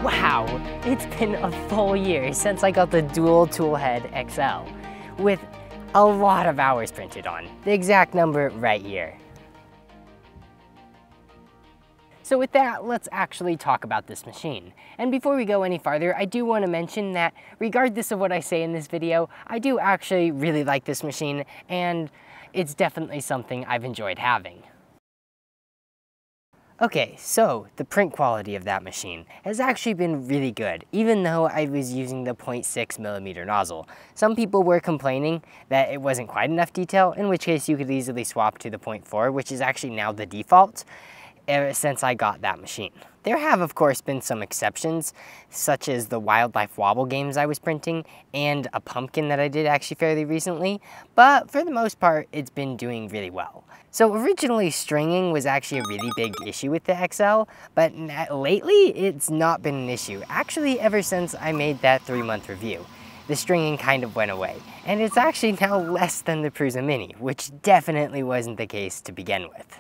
Wow, it's been a full year since I got the dual toolhead XL, with a lot of hours printed on, the exact number right here. So with that, let's actually talk about this machine. And before we go any farther, I do want to mention that regardless of what I say in this video, I do actually really like this machine, and it's definitely something I've enjoyed having. Okay, so the print quality of that machine has actually been really good, even though I was using the 0.6mm nozzle. Some people were complaining that it wasn't quite enough detail, in which case you could easily swap to the 0.4, which is actually now the default ever since I got that machine. There have, of course, been some exceptions, such as the wildlife wobble games I was printing and a pumpkin that I did actually fairly recently, but for the most part, it's been doing really well. So originally, stringing was actually a really big issue with the XL, but lately, it's not been an issue. Actually, ever since I made that 3-month review, the stringing kind of went away, and it's actually now less than the Prusa Mini, which definitely wasn't the case to begin with.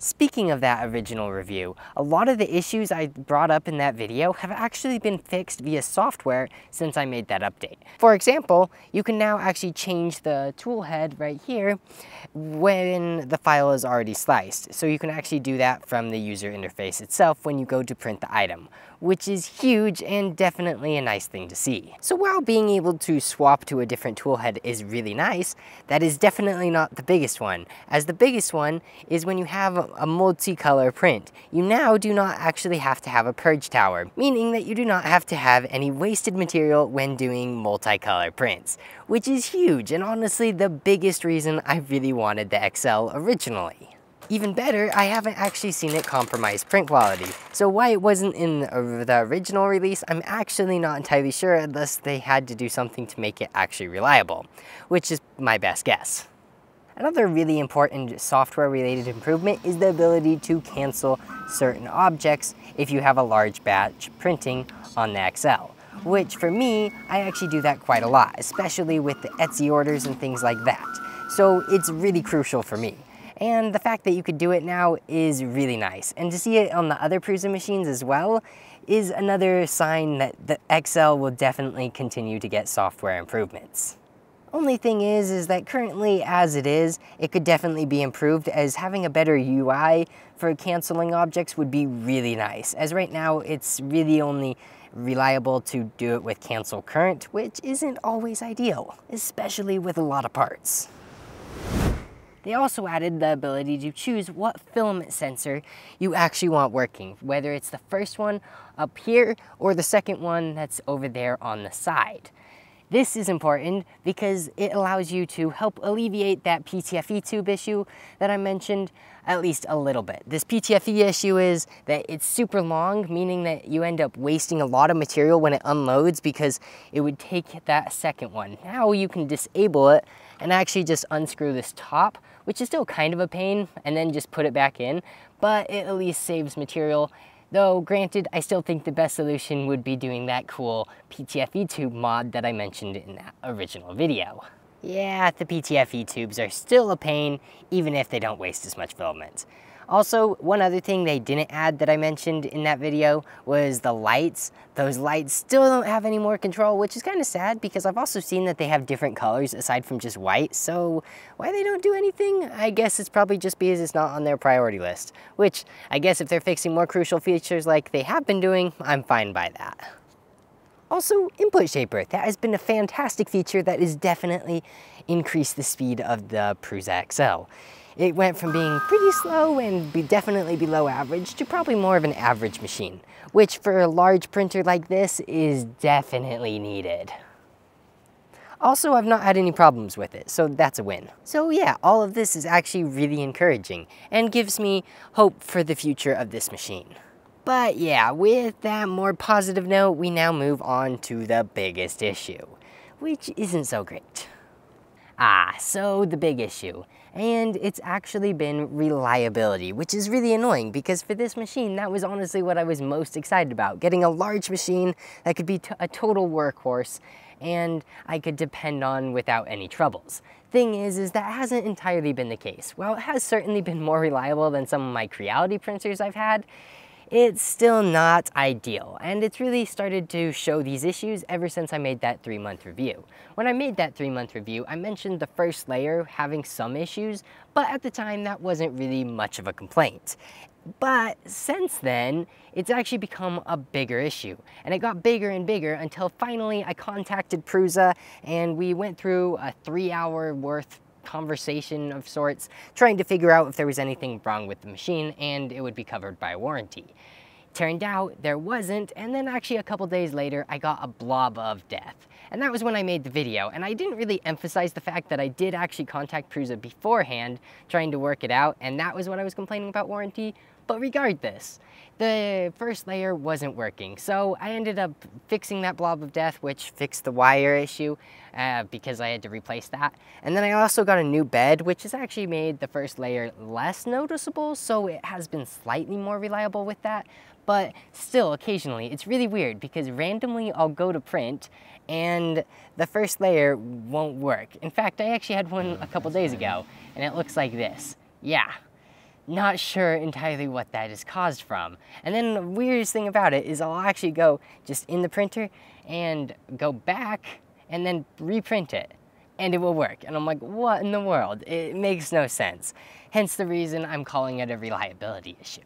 Speaking of that original review, a lot of the issues I brought up in that video have actually been fixed via software since I made that update. For example, you can now actually change the tool head right here when the file is already sliced. So you can actually do that from the user interface itself when you go to print the item, which is huge and definitely a nice thing to see. So while being able to swap to a different tool head is really nice, that is definitely not the biggest one, as the biggest one is when you have a multicolor print. You now do not actually have to have a purge tower, meaning that you do not have to have any wasted material when doing multicolor prints, which is huge and honestly the biggest reason I really wanted the XL originally. Even better, I haven't actually seen it compromise print quality. So why it wasn't in the original release, I'm actually not entirely sure unless they had to do something to make it actually reliable, which is my best guess. Another really important software-related improvement is the ability to cancel certain objects if you have a large batch printing on the XL, which for me, I actually do that quite a lot, especially with the Etsy orders and things like that. So it's really crucial for me. And the fact that you could do it now is really nice. And to see it on the other Prusa machines as well is another sign that the XL will definitely continue to get software improvements. Only thing is that currently as it is, it could definitely be improved, as having a better UI for canceling objects would be really nice, as right now it's really only reliable to do it with cancel current, which isn't always ideal, especially with a lot of parts. They also added the ability to choose what filament sensor you actually want working, whether it's the first one up here or the second one that's over there on the side. This is important because it allows you to help alleviate that PTFE tube issue that I mentioned at least a little bit. This PTFE issue is that it's super long, meaning that you end up wasting a lot of material when it unloads because it would take that second one. Now you can disable it and actually just unscrew this top, which is still kind of a pain, and then just put it back in, but it at least saves material. Though, granted, I still think the best solution would be doing that cool PTFE tube mod that I mentioned in that original video. Yeah, the PTFE tubes are still a pain, even if they don't waste as much filament. Also, one other thing they didn't add that I mentioned in that video was the lights. Those lights still don't have any more control, which is kind of sad because I've also seen that they have different colors aside from just white, so why they don't do anything? I guess it's probably just because it's not on their priority list, which I guess if they're fixing more crucial features like they have been doing, I'm fine by that. Also, input shaper. That has been a fantastic feature that has definitely increased the speed of the Prusa XL. It went from being pretty slow and definitely below average to probably more of an average machine, which for a large printer like this is definitely needed. Also, I've not had any problems with it, so that's a win. So yeah, all of this is actually really encouraging and gives me hope for the future of this machine. But yeah, with that more positive note, we now move on to the biggest issue, which isn't so great. So the big issue. And it's actually been reliability, which is really annoying because for this machine, that was honestly what I was most excited about. Getting a large machine that could be a total workhorse and I could depend on without any troubles. Thing is that hasn't entirely been the case. While it has certainly been more reliable than some of my Creality printers I've had, it's still not ideal, and it's really started to show these issues ever since I made that 3-month review. When I made that 3-month review, I mentioned the first layer having some issues, but at the time that wasn't really much of a complaint. But since then, it's actually become a bigger issue, and it got bigger and bigger until finally I contacted Prusa and we went through a 3-hour worth conversation of sorts, trying to figure out if there was anything wrong with the machine and it would be covered by warranty. Turned out there wasn't, and then actually a couple days later I got a blob of death. And that was when I made the video, and I didn't really emphasize the fact that I did actually contact Prusa beforehand trying to work it out, and that was when I was complaining about warranty. But regardless, the first layer wasn't working, so I ended up fixing that blob of death, which fixed the wire issue because I had to replace that. And then I also got a new bed, which has actually made the first layer less noticeable, so it has been slightly more reliable with that. But still, occasionally, it's really weird because randomly I'll go to print and the first layer won't work. In fact, I actually had one a couple days ago, and it looks like this. Yeah. Not sure entirely what that is caused from. And then the weirdest thing about it is I'll actually go just in the printer and go back and then reprint it and it will work. And I'm like, what in the world? It makes no sense. Hence the reason I'm calling it a reliability issue.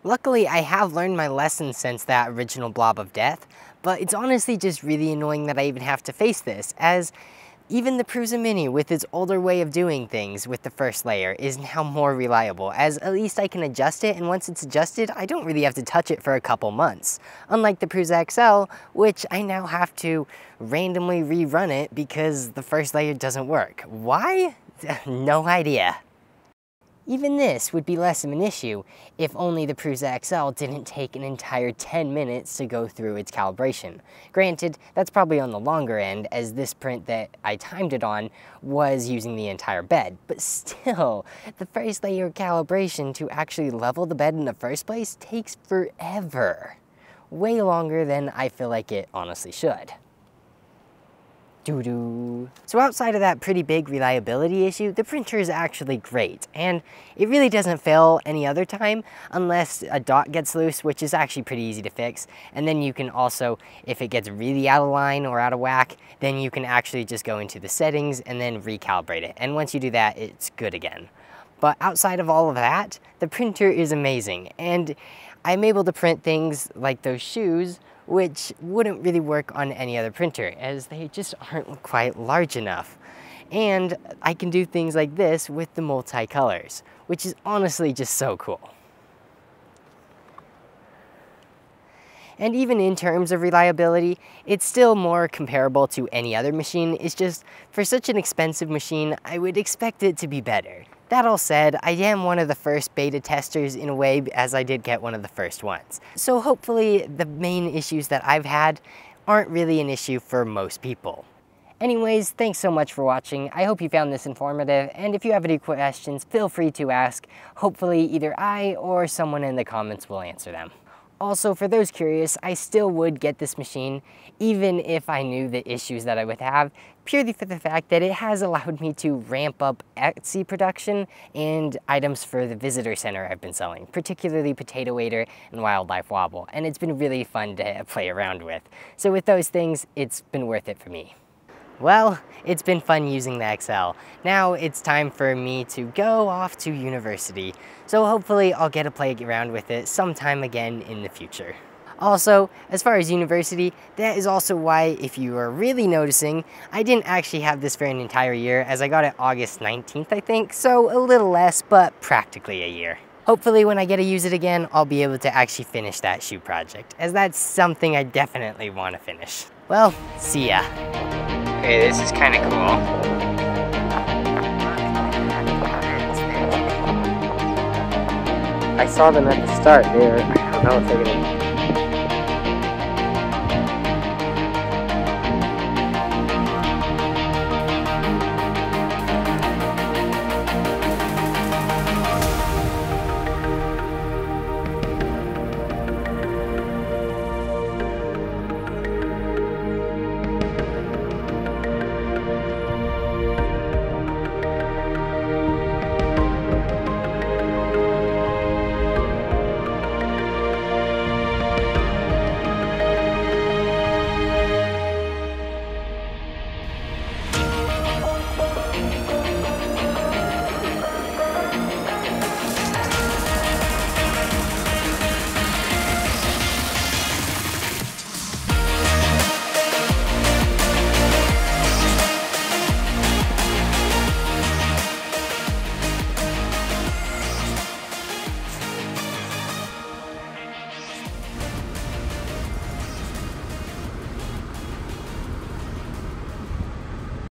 Luckily, I have learned my lesson since that original blob of death, but it's honestly just really annoying that I even have to face this, as even the Prusa Mini, with its older way of doing things with the first layer, is now more reliable, as at least I can adjust it, and once it's adjusted, I don't really have to touch it for a couple months. Unlike the Prusa XL, which I now have to randomly rerun it because the first layer doesn't work. Why? No idea. Even this would be less of an issue if only the Prusa XL didn't take an entire 10 minutes to go through its calibration. Granted, that's probably on the longer end, as this print that I timed it on was using the entire bed, but still, the first layer calibration to actually level the bed in the first place takes forever. Way longer than I feel like it honestly should. So outside of that pretty big reliability issue, the printer is actually great, and it really doesn't fail any other time unless a dot gets loose, which is actually pretty easy to fix. And then you can also, if it gets really out of line or out of whack, then you can actually just go into the settings and then recalibrate it. And once you do that, it's good again. But outside of all of that, the printer is amazing, and I'm able to print things like those shoes, which wouldn't really work on any other printer, as they just aren't quite large enough. And I can do things like this with the multicolors, which is honestly just so cool. And even in terms of reliability, it's still more comparable to any other machine. It's just, for such an expensive machine, I would expect it to be better. That all said, I am one of the first beta testers in a way, as I did get one of the first ones. So hopefully the main issues that I've had aren't really an issue for most people. Anyways, thanks so much for watching. I hope you found this informative, and if you have any questions, feel free to ask. Hopefully either I or someone in the comments will answer them. Also, for those curious, I still would get this machine, even if I knew the issues that I would have, purely for the fact that it has allowed me to ramp up Etsy production and items for the visitor center I've been selling, particularly Potato Waiter and Wildlife Wobble, and it's been really fun to play around with. So with those things, it's been worth it for me. Well, it's been fun using the XL. Now it's time for me to go off to university, so hopefully I'll get to play around with it sometime again in the future. Also, as far as university, that is also why, if you are really noticing, I didn't actually have this for an entire year, as I got it August 19th, I think, so a little less, but practically a year. Hopefully when I get to use it again, I'll be able to actually finish that shoe project, as that's something I definitely want to finish. Well, see ya. Okay, this is kind of cool. I saw them at the start. I don't know if they're gonna